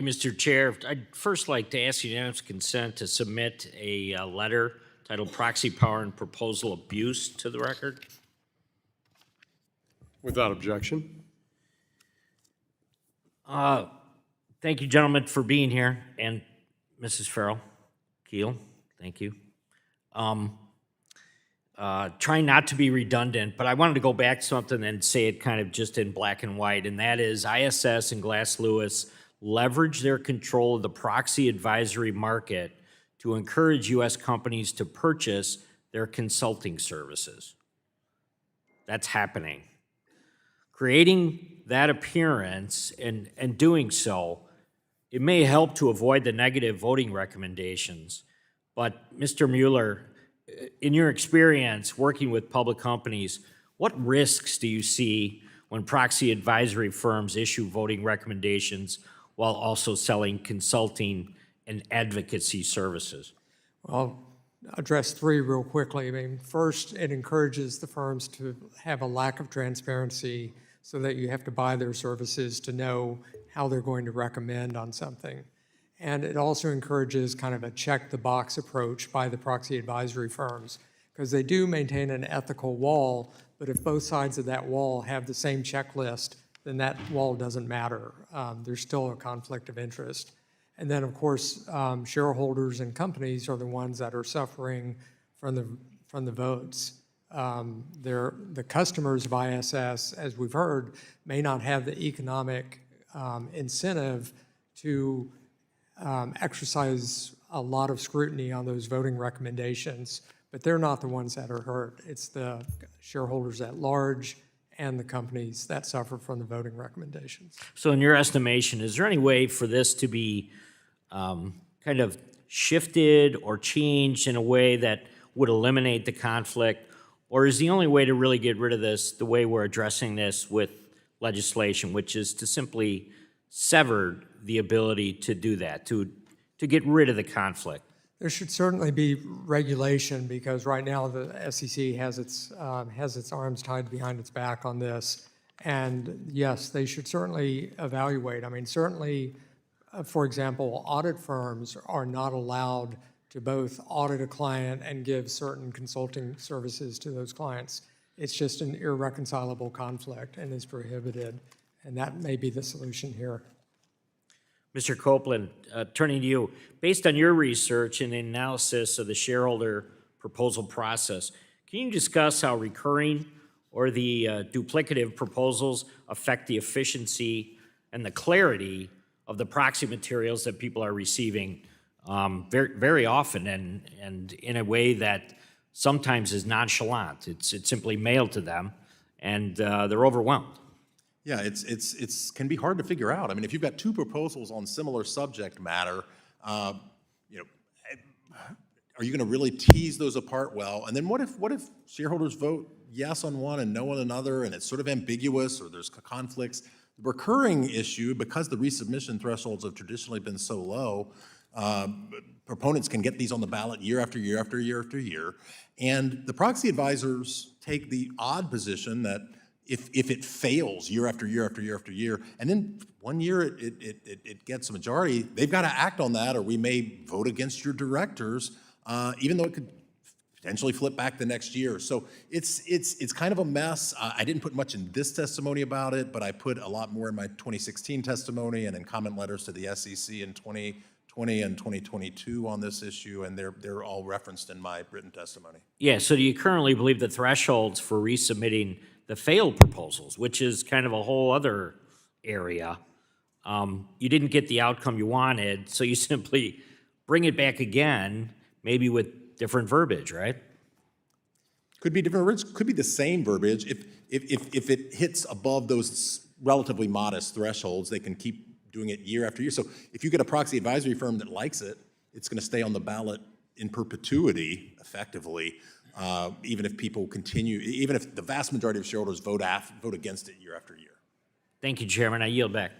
Mr. Chair, I'd first like to ask unanimous consent to submit a letter titled Proxy Power and Proposal Abuse to the record. Without objection. Thank you, gentlemen, for being here, and Mrs. Farrell, Keel, thank you. Trying not to be redundant, but I wanted to go back to something and say it kind of just in black and white, and that is ISS and Glass Lewis leverage their control of the proxy advisory market to encourage U.S. companies to purchase their consulting services. That's happening. Creating that appearance and doing so, it may help to avoid the negative voting recommendations. But Mr. Mueller, in your experience working with public companies, what risks do you see when proxy advisory firms issue voting recommendations while also selling consulting and advocacy services? Well, I'll address three real quickly. I mean, first, it encourages the firms to have a lack of transparency so that you have to buy their services to know how they're going to recommend on something. And it also encourages kind of a check-the-box approach by the proxy advisory firms, because they do maintain an ethical wall, but if both sides of that wall have the same checklist, then that wall doesn't matter. There's still a conflict of interest. And then, of course, shareholders and companies are the ones that are suffering from the votes. The customers of ISS, as we've heard, may not have the economic incentive to exercise a lot of scrutiny on those voting recommendations, but they're not the ones that are hurt. It's the shareholders at large and the companies that suffer from the voting recommendations. So in your estimation, is there any way for this to be kind of shifted or changed in a way that would eliminate the conflict? Or is the only way to really get rid of this the way we're addressing this with legislation, which is to simply sever the ability to do that, to get rid of the conflict? There should certainly be regulation, because right now the SEC has its arms tied behind its back on this. And yes, they should certainly evaluate. I mean, certainly, for example, audit firms are not allowed to both audit a client and give certain consulting services to those clients. It's just an irreconcilable conflict and is prohibited. And that may be the solution here. Mr. Copeland, turning to you, based on your research and analysis of the shareholder proposal process, can you discuss how recurring or the duplicative proposals affect the efficiency and the clarity of the proxy materials that people are receiving very, very often and in a way that sometimes is nonchalant? It's simply mailed to them, and they're overwhelmed. Yeah, it's can be hard to figure out. I mean, if you've got two proposals on similar subject matter, are you going to really tease those apart well? And then what if shareholders vote yes on one and no on another, and it's sort of ambiguous or there's conflicts? The recurring issue, because the resubmission thresholds have traditionally been so low, proponents can get these on the ballot year after year after year after year, and the proxy advisors take the odd position that if it fails year after year after year after year, and then one year it gets a majority, they've got to act on that, or we may vote against your directors, even though it could potentially flip back the next year. So it's kind of a mess. I didn't put much in this testimony about it, but I put a lot more in my 2016 testimony and in comment letters to the SEC in 2020 and 2022 on this issue, and they're all referenced in my written testimony. Yeah, so do you currently believe the thresholds for resubmitting the failed proposals, which is kind of a whole other area, you didn't get the outcome you wanted, so you simply bring it back again, maybe with different verbiage, right? Could be different verbiage, could be the same verbiage. If it hits above those relatively modest thresholds, they can keep doing it year after year. So if you get a proxy advisory firm that likes it, it's going to stay on the ballot in perpetuity, effectively, even if people continue, even if the vast majority of shareholders vote against it year after year. Thank you, Chairman. I yield back.